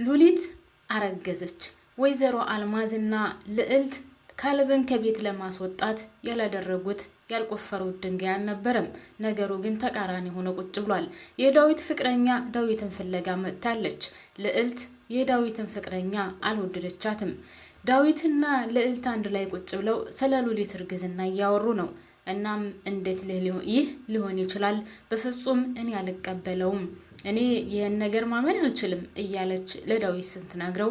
ሉሊት አረገዘች። ወይዘሮ አልማዝና ልዕልት ካሌብን ከቤት ለማስወጣት ያላደረጉት ያልቆፈሩት ድንጋይ አልነበረም። ነገሩ ግን ተቃራኒ ሆኖ ቁጭ ብሏል። የዳዊት ፍቅረኛ ዳዊትን ፍለጋ መጥታለች። ልዕልት የዳዊትን ፍቅረኛ አልወደደቻትም። ዳዊትና ልዕልት አንድ ላይ ቁጭ ብለው ስለ ሉሊት እርግዝና እያወሩ ነው። እናም እንዴት ይህ ሊሆን ይችላል? በፍጹም እኔ አልቀበለውም። እኔ ይህን ነገር ማመን አልችልም እያለች ለዳዊት ስትነግረው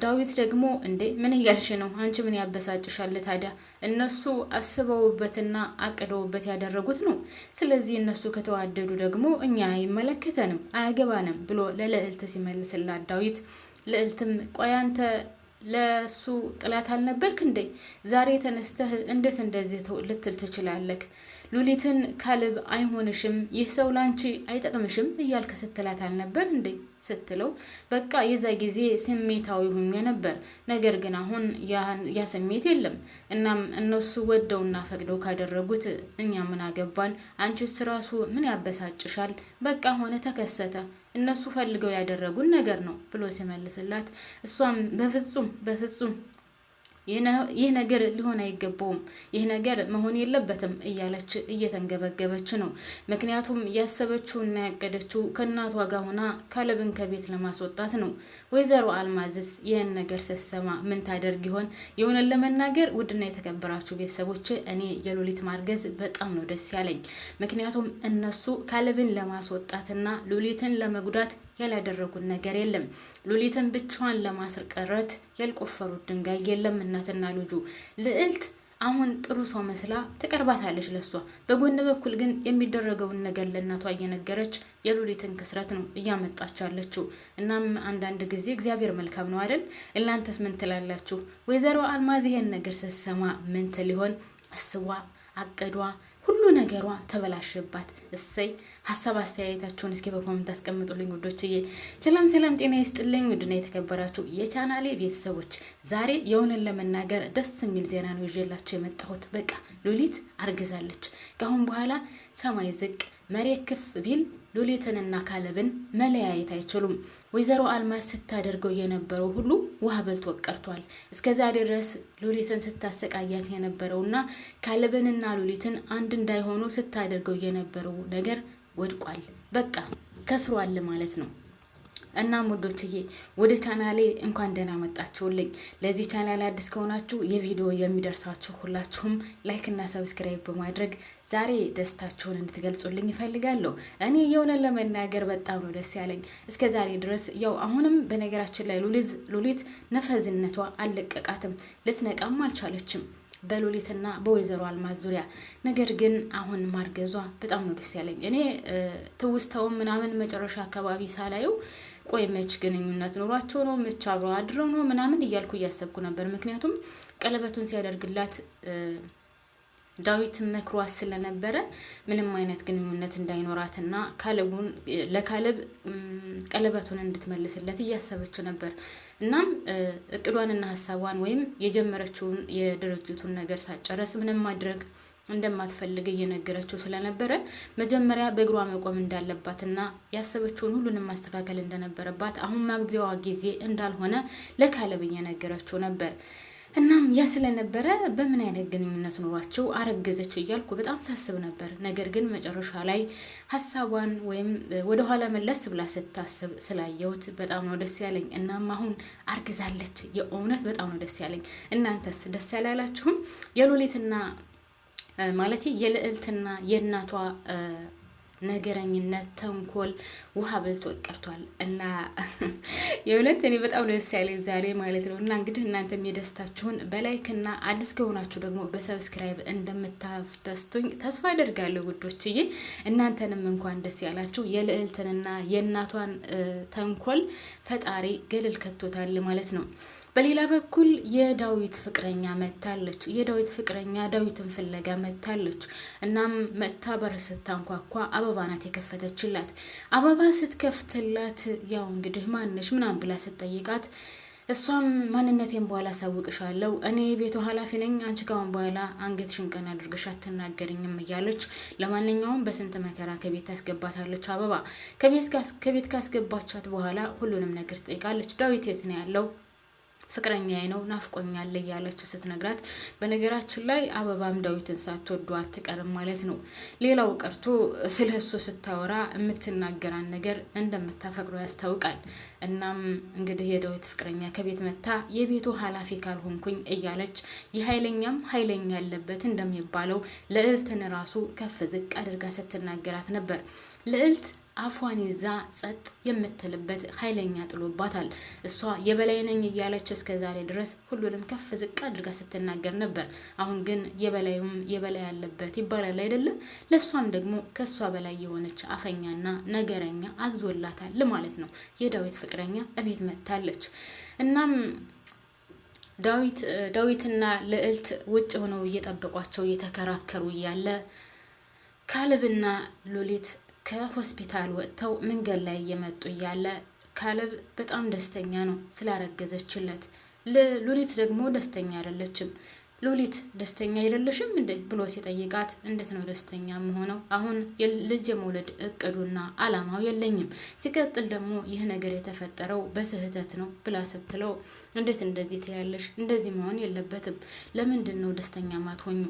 ዳዊት ደግሞ እንዴ ምን እያልሽ ነው? አንቺ ምን ያበሳጭሻል ታዲያ? እነሱ አስበውበትና አቅደውበት ያደረጉት ነው። ስለዚህ እነሱ ከተዋደዱ ደግሞ እኛ አይመለከተንም፣ አያገባንም ብሎ ለልዕልት ሲመልስላት ዳዊት ልዕልትም ቆይ አንተ ለሱ ጥላት አልነበርክ እንዴ? ዛሬ ተነስተህ እንዴት እንደዚህ ልትል ትችላለህ? ሉሊትን ካሌብ አይሆንሽም፣ ይህ ሰው ላንቺ አይጠቅምሽም እያልክ ስትላት አልነበር እንዴ ስትለው በቃ የዛ ጊዜ ስሜታዊ ሆኜ ነበር። ነገር ግን አሁን ያ ስሜት የለም። እናም እነሱ ወደውና ፈቅደው ካደረጉት እኛ ምን አገባን? አንቺስ ራሱ ምን ያበሳጭሻል? በቃ ሆነ ተከሰተ። እነሱ ፈልገው ያደረጉን ነገር ነው ብሎ ሲመልስላት እሷም በፍጹም ይህ ነገር ሊሆን አይገባውም፣ ይህ ነገር መሆን የለበትም እያለች እየተንገበገበች ነው። ምክንያቱም ያሰበችውና ያቀደችው ከእናቷ ጋር ሆና ካሌብን ከቤት ለማስወጣት ነው። ወይዘሮ አልማዝስ ይህን ነገር ስትሰማ ምን ታደርግ ይሆን? የሆነን ለመናገር ውድና የተከበራችሁ ቤተሰቦች እኔ የሉሊት ማርገዝ በጣም ነው ደስ ያለኝ። ምክንያቱም እነሱ ካሌብን ለማስወጣትና ሉሊትን ለመጉዳት ያላደረጉት ነገር የለም። ሉሊትን ብቻዋን ለማስቀረት ያልቆፈሩት ድንጋይ የለም። እናትና ልጁ ልዕልት አሁን ጥሩ ሰው መስላ ትቀርባታለች ለሷ። በጎን በኩል ግን የሚደረገውን ነገር ለእናቷ እየነገረች የሉሊትን ክስረት ነው እያመጣች ያለችው። እናም አንዳንድ ጊዜ እግዚአብሔር መልካም ነው አይደል? እናንተስ ምን ትላላችሁ? ወይዘሮ አልማዝ ይሄን ነገር ስትሰማ ምን ትል ይሆን? አስቧ አቀዷ ሁሉ ነገሯ ተበላሸባት። እሰይ ሀሳብ አስተያየታችሁን እስኪ በኮሜንት አስቀምጡልኝ ውዶችዬ። ሰላም ጤና ይስጥልኝ ውድና የተከበራችሁ የቻናሌ ቤተሰቦች፣ ዛሬ የሆነን ለመናገር ደስ የሚል ዜና ነው ይዤላችሁ የመጣሁት። በቃ ሉሊት አርግዛለች። ከአሁን በኋላ ሰማይ ዝቅ መሬት ከፍ ቢል ሉሊትንና ካሌብን መለያየት አይችሉም። ወይዘሮ አልማዝ ስታደርገው የነበረው ሁሉ ውሃ በልቶ ቀርቷል። እስከዛሬ ድረስ ሉሊትን ስታሰቃያት የነበረውና ካሌብንና ሉሊትን አንድ እንዳይሆኑ ስታደርገው የነበረው ነገር ወድቋል። በቃ ከስሯል ማለት ነው። እናም ውዶችዬ ወደ ቻናሌ እንኳን ደህና መጣችሁልኝ። ለዚህ ቻናል አዲስ ከሆናችሁ የቪዲዮ የሚደርሳችሁ ሁላችሁም ላይክ እና ሰብስክራይብ በማድረግ ዛሬ ደስታችሁን እንድትገልጹልኝ እፈልጋለሁ። እኔ የሆነን ለመናገር በጣም ነው ደስ ያለኝ። እስከ ዛሬ ድረስ ያው አሁንም በነገራችን ላይ ሉሊት ነፈዝነቷ አልለቀቃትም፣ ልትነቃም አልቻለችም በሉሊትና በወይዘሮ አልማዝ ዙሪያ። ነገር ግን አሁን ማርገዟ በጣም ነው ደስ ያለኝ። እኔ ትውስታውን ምናምን መጨረሻ አካባቢ ሳላየው ቆይ መች ግንኙነት ኑሯቸው ነው መች አብረው አድረው ነው ምናምን እያልኩ እያሰብኩ ነበር። ምክንያቱም ቀለበቱን ሲያደርግላት ዳዊት መክሯት ስለነበረ ምንም አይነት ግንኙነት እንዳይኖራትና ለካሌብ ቀለበቱን እንድትመልስለት እያሰበች ነበር። እናም እቅዷንና ሀሳቧን ወይም የጀመረችውን የድርጅቱን ነገር ሳጨረስ ምንም ማድረግ እንደማትፈልግ እየነገረችው ስለነበረ መጀመሪያ በእግሯ መቆም እንዳለባትና ያሰበችውን ሁሉንም ማስተካከል እንደነበረባት አሁን ማግቢያዋ ጊዜ እንዳልሆነ ለካሌብ እየነገረችው ነበር። እናም ያ ስለነበረ በምን አይነት ግንኙነት ኑሯቸው አረገዘች እያልኩ በጣም ሳስብ ነበር። ነገር ግን መጨረሻ ላይ ሀሳቧን ወይም ወደኋላ መለስ ብላ ስታስብ ስላየሁት በጣም ነው ደስ ያለኝ። እናም አሁን አርግዛለች። የእውነት በጣም ነው ደስ ያለኝ። እናንተስ ደስ ያላላችሁም? የሉሊትና ማለት የልዕልትና የእናቷ ነገረኝነት ተንኮል ውሃ በልቶ ቀርቷል እና የእውነት እኔ በጣም ደስ ያለኝ ዛሬ ማለት ነው። እና እንግዲህ እናንተም የደስታችሁን በላይክና አዲስ ከሆናችሁ ደግሞ በሰብስክራይብ እንደምታስደስቱኝ ተስፋ አደርጋለሁ ውዶችዬ። እናንተንም እንኳን ደስ ያላችሁ። የልዕልትንና የእናቷን ተንኮል ፈጣሪ ገለል ከቶታል ማለት ነው። በሌላ በኩል የዳዊት ፍቅረኛ መታለች። የዳዊት ፍቅረኛ ዳዊትን ፍለጋ መታለች። እናም መታ በር ስታንኳኳ አበባ ናት የከፈተችላት። አበባ ስትከፍትላት ያው እንግዲህ ማነሽ ምናምን ብላ ስትጠይቃት እሷም ማንነቴን በኋላ አሳውቅሻለሁ፣ እኔ ቤቱ ኃላፊ ነኝ፣ አንቺ ካሁን በኋላ አንገትሽን ቀና አድርገሽ አትናገሪኝም እያለች ለማንኛውም በስንት መከራ ከቤት ታስገባታለች። አበባ ከቤት ካስገባቻት በኋላ ሁሉንም ነገር ትጠይቃለች። ዳዊት የት ነው ያለው? ፍቅረኛዬ ነው ናፍቆኛል እያለች ስትነግራት፣ በነገራችን ላይ አበባም ዳዊትን ሳትወዱ አትቀርም ማለት ነው። ሌላው ቀርቶ ስለሱ ስታወራ የምትናገራን ነገር እንደምታፈቅሮ ያስታውቃል። እናም እንግዲህ የዳዊት ፍቅረኛ ከቤት መታ የቤቱ ኃላፊ ካልሆንኩኝ እያለች የኃይለኛም ኃይለኛ ያለበት እንደሚባለው ልዕልትን ራሱ ከፍ ዝቅ አድርጋ ስትናገራት ነበር። ልዕልት አፏን ይዛ ጸጥ የምትልበት ኃይለኛ ጥሎባታል። እሷ የበላይ ነኝ እያለች እስከ ዛሬ ድረስ ሁሉንም ከፍ ዝቅ አድርጋ ስትናገር ነበር። አሁን ግን የበላዩም የበላይ ያለበት ይባላል አይደለም? ለሷም ደግሞ ከሷ በላይ የሆነች አፈኛና ነገረኛ አዞላታል ማለት ነው። የዳዊት ፍቅረኛ እቤት መጥታለች። እናም ዳዊትና ልዕልት ውጭ ሆነው እየጠበቋቸው እየተከራከሩ እያለ ካሌብና ሉሊት ከሆስፒታል ወጥተው መንገድ ላይ እየመጡ እያለ ካሌብ በጣም ደስተኛ ነው ስላረገዘችለት። ሉሊት ደግሞ ደስተኛ አይደለችም። ሉሊት ደስተኛ አይደለሽም እንዴ ብሎ ሲጠይቃት፣ እንዴት ነው ደስተኛ የምሆነው? አሁን ልጅ የመውለድ እቅዱና አላማው የለኝም። ሲቀጥል ደግሞ ይህ ነገር የተፈጠረው በስህተት ነው ብላ ስትለው፣ እንዴት እንደዚህ ትያለሽ? እንደዚህ መሆን የለበትም። ለምንድን ነው ደስተኛ ማትሆኙ?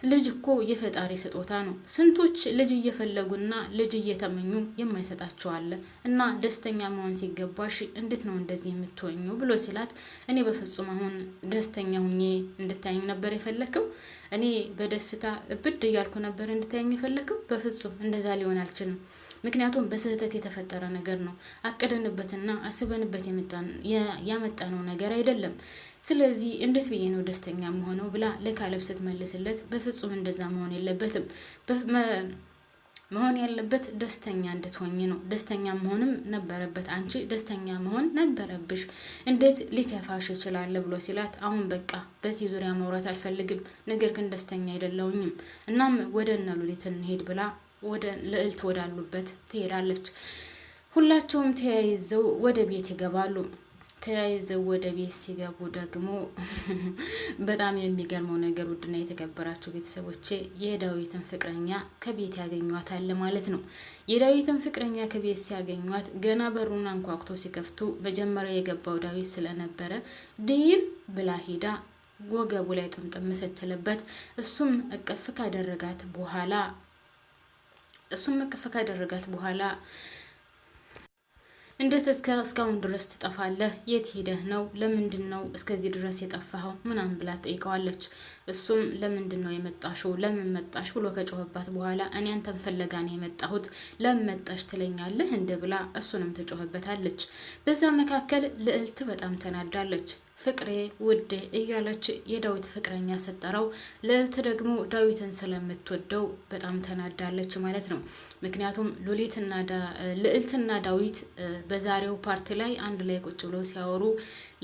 ልጅ እኮ የፈጣሪ ስጦታ ነው። ስንቶች ልጅ እየፈለጉና ልጅ እየተመኙ የማይሰጣቸው አለ እና ደስተኛ መሆን ሲገባሽ እንዴት ነው እንደዚህ የምትሆኙ ብሎ ሲላት፣ እኔ በፍጹም አሁን ደስተኛ ሁኜ እንድታየኝ ነበር የፈለከው? እኔ በደስታ እብድ እያልኩ ነበር እንድታየኝ የፈለከው? በፍጹም እንደዛ ሊሆን አልችልም። ምክንያቱም በስህተት የተፈጠረ ነገር ነው። አቅደንበትና አስበንበት ያመጣነው ነገር አይደለም። ስለዚህ እንዴት ብዬ ነው ደስተኛ መሆነው ብላ ለካሌብ ስትመልስለት፣ በፍጹም እንደዛ መሆን የለበትም። መሆን ያለበት ደስተኛ እንድትሆኝ ነው። ደስተኛ መሆንም ነበረበት። አንቺ ደስተኛ መሆን ነበረብሽ። እንዴት ሊከፋሽ ይችላል ብሎ ሲላት፣ አሁን በቃ በዚህ ዙሪያ ማውራት አልፈልግም፣ ነገር ግን ደስተኛ አይደለሁኝም። እናም ወደ እነ ሉሊት እንሄድ ብላ ወደ ልዕልት ወዳሉበት ትሄዳለች። ሁላቸውም ተያይዘው ወደ ቤት ይገባሉ። ተያይዘው ወደ ቤት ሲገቡ ደግሞ በጣም የሚገርመው ነገር ውድና የተከበራችሁ ቤተሰቦቼ የዳዊትን ፍቅረኛ ከቤት ያገኟታል ማለት ነው። የዳዊትን ፍቅረኛ ከቤት ሲያገኟት ገና በሩን አንኳኩቶ ሲከፍቱ መጀመሪያ የገባው ዳዊት ስለነበረ ዴቭ ብላ ሂዳ ወገቡ ላይ ጥምጥም ስትልበት እሱም እቅፍ ካደረጋት በኋላ እንዴት እስካሁን ድረስ ትጠፋለህ? የት ሄደህ ነው? ለምንድን ነው እስከዚህ ድረስ የጠፋኸው? ምናምን ብላ ጠይቀዋለች። እሱም ለምንድን ነው የመጣሽው? ለምን መጣሽ ብሎ ከጮኸባት በኋላ እኔ አንተን ፍለጋ ነው የመጣሁት፣ ለምን መጣሽ ትለኛለህ እንደ ብላ እሱንም ትጮህበታለች። በዛ መካከል ልዕልት በጣም ተናዳለች። ፍቅሬ ውዴ እያለች የዳዊት ፍቅረኛ ስትጠራው፣ ልዕልት ደግሞ ዳዊትን ስለምትወደው በጣም ተናዳለች ማለት ነው። ምክንያቱም ልዕልትና ዳዊት በዛሬው ፓርቲ ላይ አንድ ላይ ቁጭ ብለው ሲያወሩ፣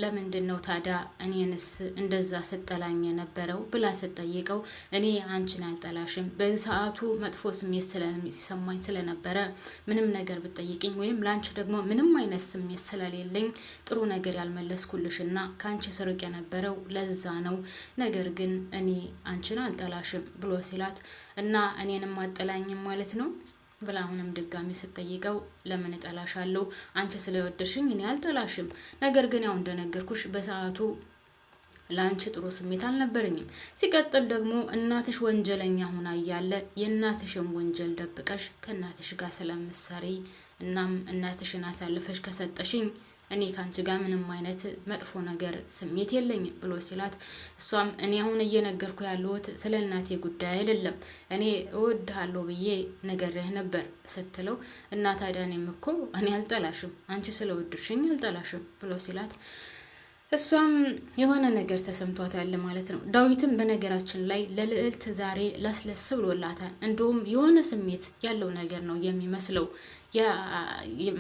ለምንድን ነው ታዲያ እኔንስ እንደዛ ስጠላኝ የነበረው ብላ ስትጠይቀው፣ እኔ አንቺን አልጠላሽም፣ በሰዓቱ መጥፎ ስሜት ሲሰማኝ ስለነበረ ምንም ነገር ብትጠይቅኝ ወይም ለአንቺ ደግሞ ምንም አይነት ስሜት ስለሌለኝ ጥሩ ነገር ያልመለስኩልሽና ከአንቺ ስርቅ የነበረው ለዛ ነው። ነገር ግን እኔ አንቺን አልጠላሽም ብሎ ሲላት፣ እና እኔንም አጠላኝም ማለት ነው ብላ አሁንም ድጋሚ ስትጠይቀው፣ ለምን እጠላሻለሁ? አንቺ ስለወደድሽኝ እኔ አልጠላሽም። ነገር ግን ያው እንደነገርኩሽ በሰዓቱ ለአንቺ ጥሩ ስሜት አልነበረኝም። ሲቀጥል ደግሞ እናትሽ ወንጀለኛ ሆና እያለ የእናትሽን ወንጀል ደብቀሽ ከእናትሽ ጋር ስለምትሰሪ፣ እናም እናትሽን አሳልፈሽ ከሰጠሽኝ እኔ ካንቺ ጋር ምንም አይነት መጥፎ ነገር ስሜት የለኝም ብሎ ሲላት፣ እሷም እኔ አሁን እየነገርኩ ያለሁት ስለ እናቴ ጉዳይ አይደለም፣ እኔ እወድሃለሁ ብዬ ነገርህ ነበር ስትለው፣ እና ታዲያ እኔም እኮ እኔ አልጠላሽም፣ አንቺ ስለወደድሽኝ አልጠላሽም ብሎ ሲላት፣ እሷም የሆነ ነገር ተሰምቷታል ማለት ነው። ዳዊትም በነገራችን ላይ ለልዕልት ዛሬ ለስለስ ብሎላታል። እንደውም የሆነ ስሜት ያለው ነገር ነው የሚመስለው።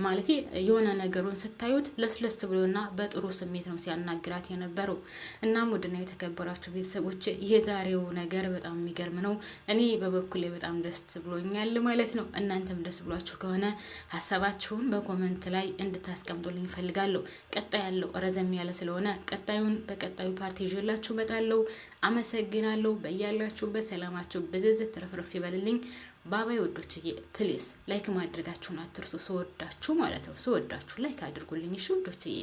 ማለት የሆነ ነገሩን ስታዩት ለስለስ ብሎና በጥሩ ስሜት ነው ሲያናግራት የነበረው። እናም ውድና የተከበራችሁ ቤተሰቦች የዛሬው ነገር በጣም የሚገርም ነው። እኔ በበኩሌ በጣም ደስ ብሎኛል ማለት ነው። እናንተም ደስ ብሏችሁ ከሆነ ሀሳባችሁን በኮመንት ላይ እንድታስቀምጡልኝ እፈልጋለሁ። ቀጣይ ያለው ረዘም ያለ ስለሆነ ቀጣዩን በቀጣዩ ፓርቲ ይዤላችሁ እመጣለሁ። አመሰግናለሁ። በያላችሁበት ሰላማችሁ በዝዝት ትረፍረፍ ይበልልኝ። ባባይ ወዶችዬ ፕሊስ ላይክ ማድረጋችሁን አትርሱ። ስወዳችሁ ማለት ነው። ስወዳችሁ ላይክ አድርጉልኝ እሺ ወዶችዬ።